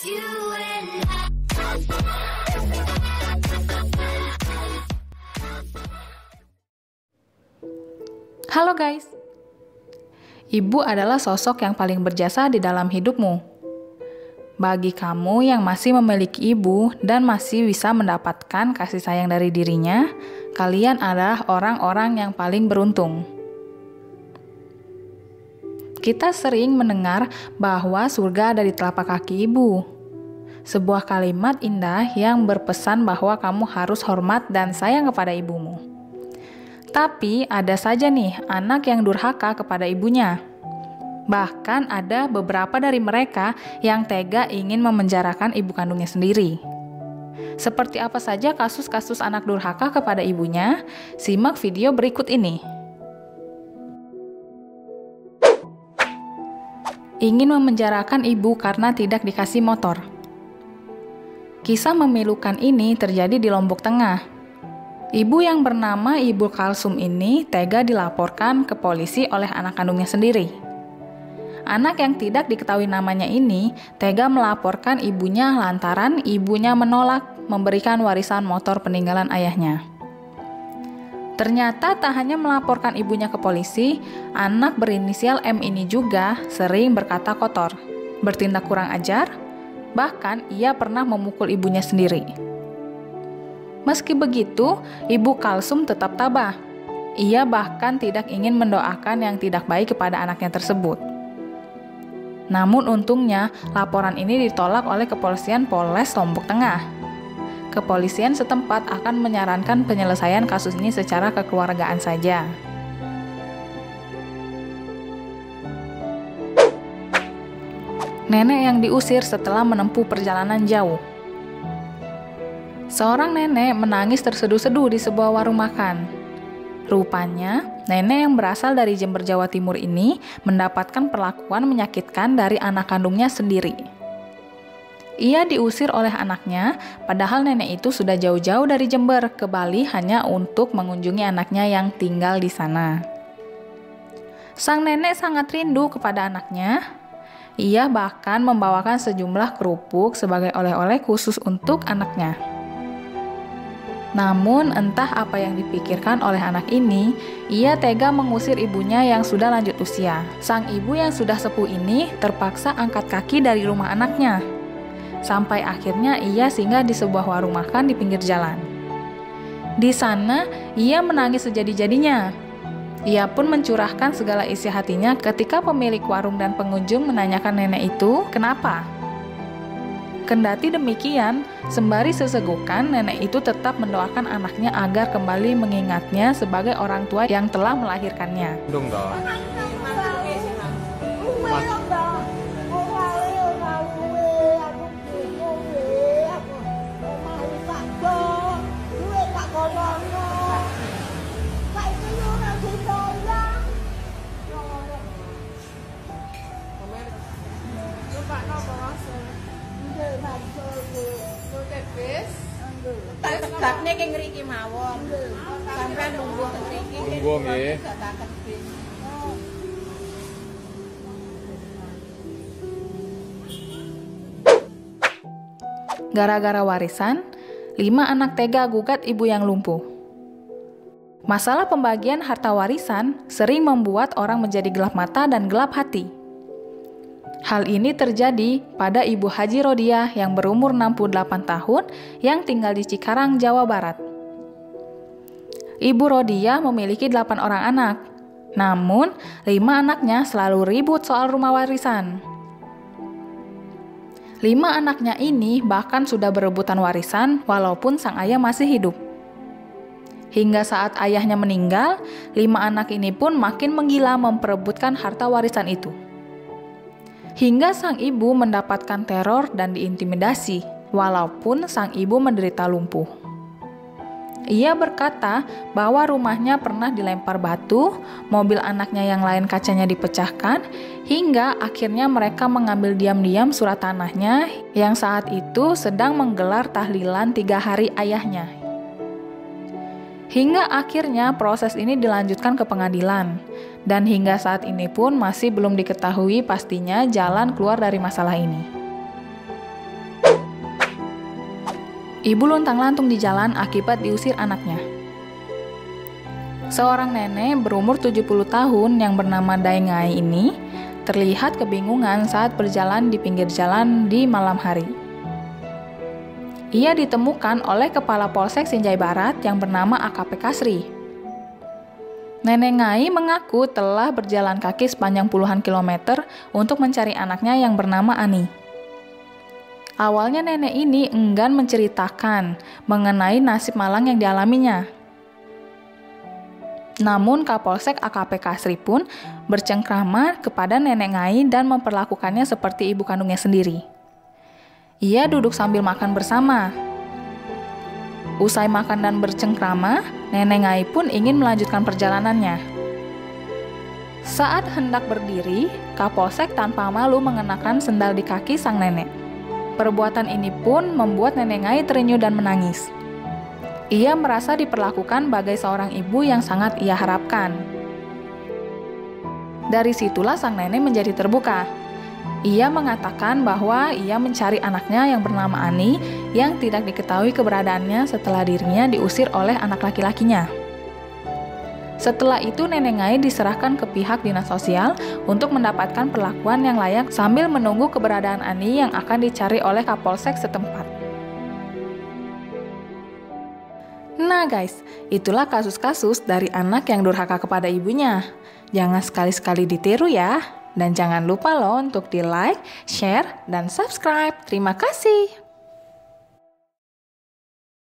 Halo guys, ibu adalah sosok yang paling berjasa di dalam hidupmu. Bagi kamu yang masih memiliki ibu dan masih bisa mendapatkan kasih sayang dari dirinya, kalian adalah orang-orang yang paling beruntung. Kita sering mendengar bahwa surga ada di telapak kaki ibu. Sebuah kalimat indah yang berpesan bahwa kamu harus hormat dan sayang kepada ibumu. Tapi ada saja nih anak yang durhaka kepada ibunya. Bahkan ada beberapa dari mereka yang tega ingin memenjarakan ibu kandungnya sendiri. Seperti apa saja kasus-kasus anak durhaka kepada ibunya? Simak video berikut ini. Ingin memenjarakan ibu karena tidak dikasih motor. Kisah memilukan ini terjadi di Lombok Tengah. Ibu yang bernama Ibu Kalsum ini tega dilaporkan ke polisi oleh anak kandungnya sendiri. Anak yang tidak diketahui namanya ini tega melaporkan ibunya lantaran ibunya menolak memberikan warisan motor peninggalan ayahnya. Ternyata tak hanya melaporkan ibunya ke polisi, anak berinisial M ini juga sering berkata kotor, bertindak kurang ajar, bahkan ia pernah memukul ibunya sendiri. Meski begitu, Ibu Kalsum tetap tabah. Ia bahkan tidak ingin mendoakan yang tidak baik kepada anaknya tersebut. Namun untungnya, laporan ini ditolak oleh Kepolisian Polres Lombok Tengah. Kepolisian setempat akan menyarankan penyelesaian kasus ini secara kekeluargaan saja. Nenek yang diusir setelah menempuh perjalanan jauh. Seorang nenek menangis terseduh-seduh di sebuah warung makan. Rupanya, nenek yang berasal dari Jember, Jawa Timur ini mendapatkan perlakuan menyakitkan dari anak kandungnya sendiri. Ia diusir oleh anaknya, padahal nenek itu sudah jauh-jauh dari Jember ke Bali hanya untuk mengunjungi anaknya yang tinggal di sana. Sang nenek sangat rindu kepada anaknya. Ia bahkan membawakan sejumlah kerupuk sebagai oleh-oleh khusus untuk anaknya. Namun entah apa yang dipikirkan oleh anak ini, ia tega mengusir ibunya yang sudah lanjut usia. Sang ibu yang sudah sepuh ini terpaksa angkat kaki dari rumah anaknya. Sampai akhirnya ia singgah di sebuah warung makan di pinggir jalan. Di sana, ia menangis sejadi-jadinya. Ia pun mencurahkan segala isi hatinya ketika pemilik warung dan pengunjung menanyakan nenek itu kenapa. Kendati demikian, sembari sesegukan, nenek itu tetap mendoakan anaknya agar kembali mengingatnya sebagai orang tua yang telah melahirkannya. Tatne ki ngriki mawon. Sampeyan nunggu ngriki. Nunggu nggih. Gara-gara warisan, 5 anak tega gugat ibu yang lumpuh. Masalah pembagian harta warisan sering membuat orang menjadi gelap mata dan gelap hati. Hal ini terjadi pada Ibu Haji Rodiah yang berumur 68 tahun yang tinggal di Cikarang, Jawa Barat. Ibu Rodiah memiliki 8 orang anak, namun 5 anaknya selalu ribut soal rumah warisan. 5 anaknya ini bahkan sudah berebutan warisan walaupun sang ayah masih hidup. Hingga saat ayahnya meninggal, 5 anak ini pun makin menggila memperebutkan harta warisan itu. Hingga sang ibu mendapatkan teror dan diintimidasi, walaupun sang ibu menderita lumpuh. Ia berkata bahwa rumahnya pernah dilempar batu, mobil anaknya yang lain kacanya dipecahkan, hingga akhirnya mereka mengambil diam-diam surat tanahnya yang saat itu sedang menggelar tahlilan 3 hari ayahnya. Hingga akhirnya proses ini dilanjutkan ke pengadilan, dan hingga saat ini pun masih belum diketahui pastinya jalan keluar dari masalah ini. Ibu luntang-lantung di jalan akibat diusir anaknya. Seorang nenek berumur 70 tahun yang bernama Dai Ngai ini terlihat kebingungan saat berjalan di pinggir jalan di malam hari. Ia ditemukan oleh Kepala Polsek Sinjai Barat yang bernama AKP Kasri. Nenek Ngai mengaku telah berjalan kaki sepanjang puluhan kilometer untuk mencari anaknya yang bernama Ani. Awalnya nenek ini enggan menceritakan mengenai nasib malang yang dialaminya. Namun Kapolsek AKP Kasri pun bercengkrama kepada nenek Ngai dan memperlakukannya seperti ibu kandungnya sendiri. Ia duduk sambil makan bersama. Usai makan dan bercengkrama, nenek Ngai pun ingin melanjutkan perjalanannya. Saat hendak berdiri, Kapolsek tanpa malu mengenakan sendal di kaki sang nenek. Perbuatan ini pun membuat nenek Ngai terenyuh dan menangis. Ia merasa diperlakukan bagai seorang ibu yang sangat ia harapkan. Dari situlah sang nenek menjadi terbuka. Ia mengatakan bahwa ia mencari anaknya yang bernama Ani yang tidak diketahui keberadaannya setelah dirinya diusir oleh anak laki-lakinya. Setelah itu nenek Ngai diserahkan ke pihak dinas sosial untuk mendapatkan perlakuan yang layak sambil menunggu keberadaan Ani yang akan dicari oleh Kapolsek setempat. Nah guys, itulah kasus-kasus dari anak yang durhaka kepada ibunya. Jangan sekali-sekali ditiru ya. Dan jangan lupa loh untuk di like, share, dan subscribe. Terima kasih.